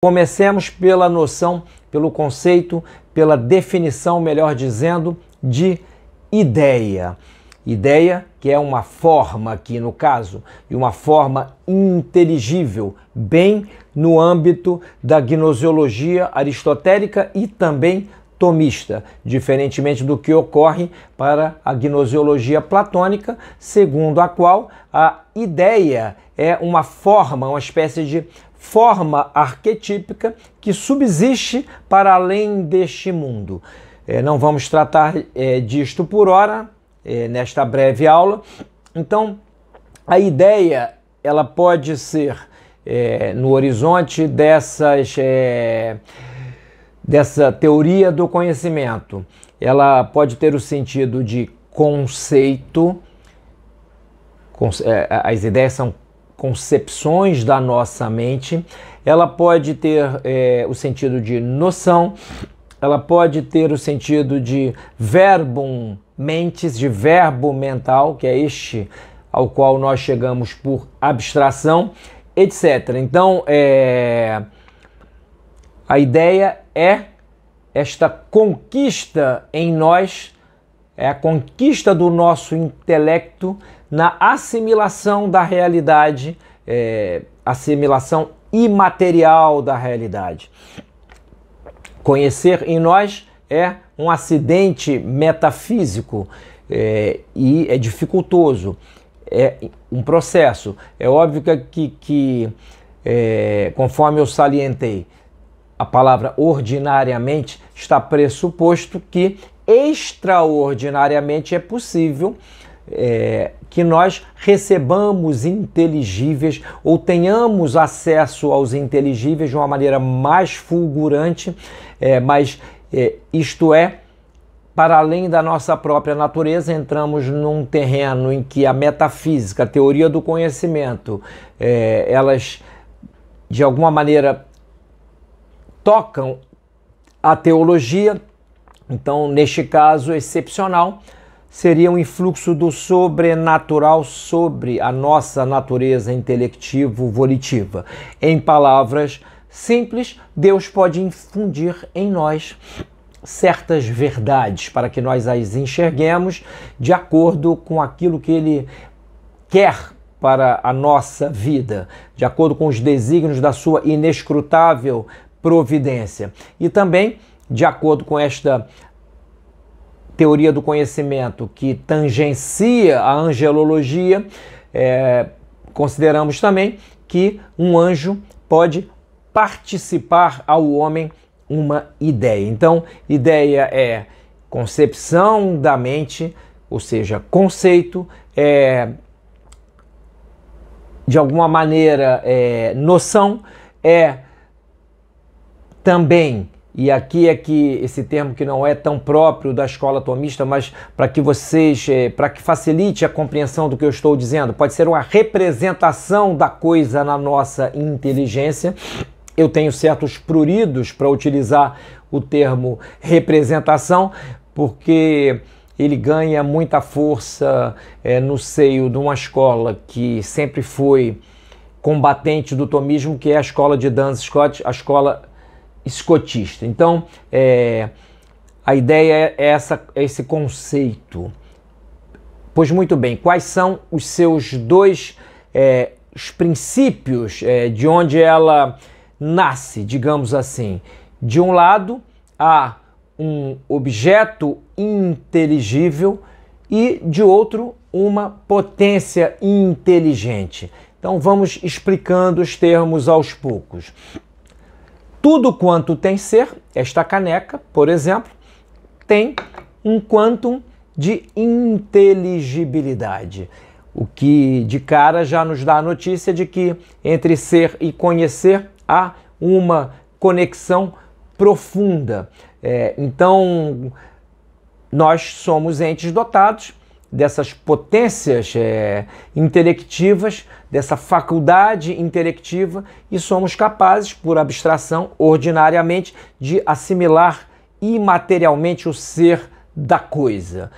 Comecemos pela noção, pelo conceito, pela definição, melhor dizendo, de ideia. Ideia que é uma forma aqui no caso, e uma forma inteligível, bem no âmbito da gnoseologia aristotélica e também tomista, diferentemente do que ocorre para a gnoseologia platônica, segundo a qual a ideia é uma forma, uma espécie de forma arquetípica que subsiste para além deste mundo. Não vamos tratar disto por ora, nesta breve aula. Então, a ideia ela pode ser no horizonte dessa teoria do conhecimento. Ela pode ter o sentido de conceito. As ideias são concepções da nossa mente. Ela pode ter o sentido de noção. Ela pode ter o sentido de verbum mentis, de verbo mental, que é este ao qual nós chegamos por abstração, etc. Então, a ideia é esta conquista em nós, é a conquista do nosso intelecto na assimilação da realidade, assimilação imaterial da realidade. Conhecer em nós é um acidente metafísico e é dificultoso, é um processo. É óbvio que conforme eu salientei, a palavra ordinariamente está pressuposto que extraordinariamente é possível que nós recebamos inteligíveis ou tenhamos acesso aos inteligíveis de uma maneira mais fulgurante, mas isto é, para além da nossa própria natureza, entramos num terreno em que a metafísica, a teoria do conhecimento, elas de alguma maneira tocam a teologia. Então, neste caso excepcional, seria um influxo do sobrenatural sobre a nossa natureza intelectivo-volitiva. Em palavras simples, Deus pode infundir em nós certas verdades para que nós as enxerguemos de acordo com aquilo que Ele quer para a nossa vida, de acordo com os desígnios da sua inescrutável providência. E também, de acordo com esta teoria do conhecimento que tangencia a angelologia, consideramos também que um anjo pode participar ao homem uma ideia. Então, ideia é concepção da mente, ou seja, conceito, de alguma maneira noção, também, e aqui é que esse termo que não é tão próprio da escola tomista, mas para que para que facilite a compreensão do que eu estou dizendo, pode ser uma representação da coisa na nossa inteligência. Eu tenho certos pruridos para utilizar o termo representação, porque ele ganha muita força no seio de uma escola que sempre foi combatente do tomismo, que é a escola de Duns Scott, a escola escotista. Então, a ideia é esse conceito. Pois muito bem, quais são os seus dois os princípios de onde ela nasce, digamos assim? De um lado, há um objeto inteligível e, de outro, uma potência inteligente. Então, vamos explicando os termos aos poucos. Tudo quanto tem ser, esta caneca, por exemplo, tem um quantum de inteligibilidade, o que de cara já nos dá a notícia de que entre ser e conhecer há uma conexão profunda. Então, nós somos entes dotados dessas potências intelectivas, dessa faculdade intelectiva, e somos capazes, por abstração, ordinariamente, de assimilar imaterialmente o ser da coisa.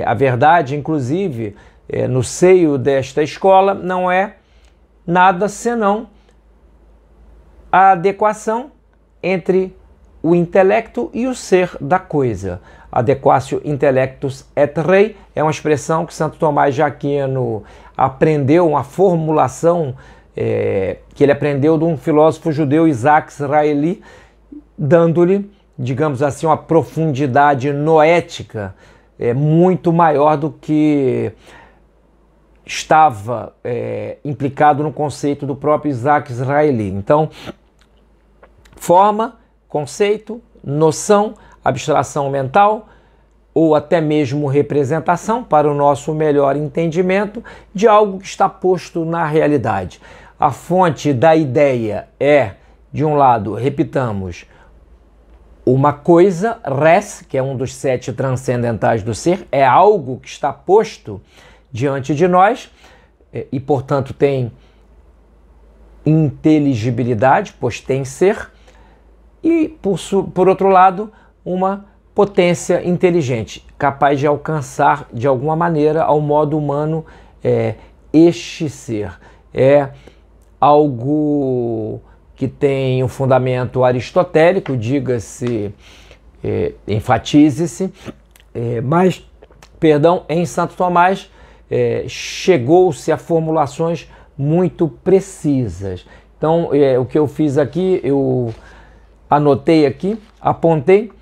A verdade, inclusive, no seio desta escola, não é nada senão a adequação entre o intelecto e o ser da coisa. Adequatio intellectus et rei é uma expressão que Santo Tomás de Aquino aprendeu, uma formulação que ele aprendeu de um filósofo judeu, Isaac Israeli, dando-lhe, digamos assim, uma profundidade noética muito maior do que estava implicado no conceito do próprio Isaac Israeli. Então, forma, conceito, noção, abstração mental ou até mesmo representação para o nosso melhor entendimento de algo que está posto na realidade. A fonte da ideia é, de um lado, repitamos, uma coisa, res, que é um dos 7 transcendentais do ser, é algo que está posto diante de nós e, portanto, tem inteligibilidade, pois tem ser, e, por outro lado, uma potência inteligente, capaz de alcançar, de alguma maneira, ao modo humano, este ser. É algo que tem um fundamento aristotélico, diga-se, enfatize-se, mas, perdão, em Santo Tomás chegou-se a formulações muito precisas. Então, o que eu fiz aqui, eu anotei aqui, apontei.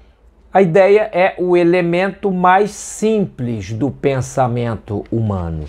A ideia é o elemento mais simples do pensamento humano.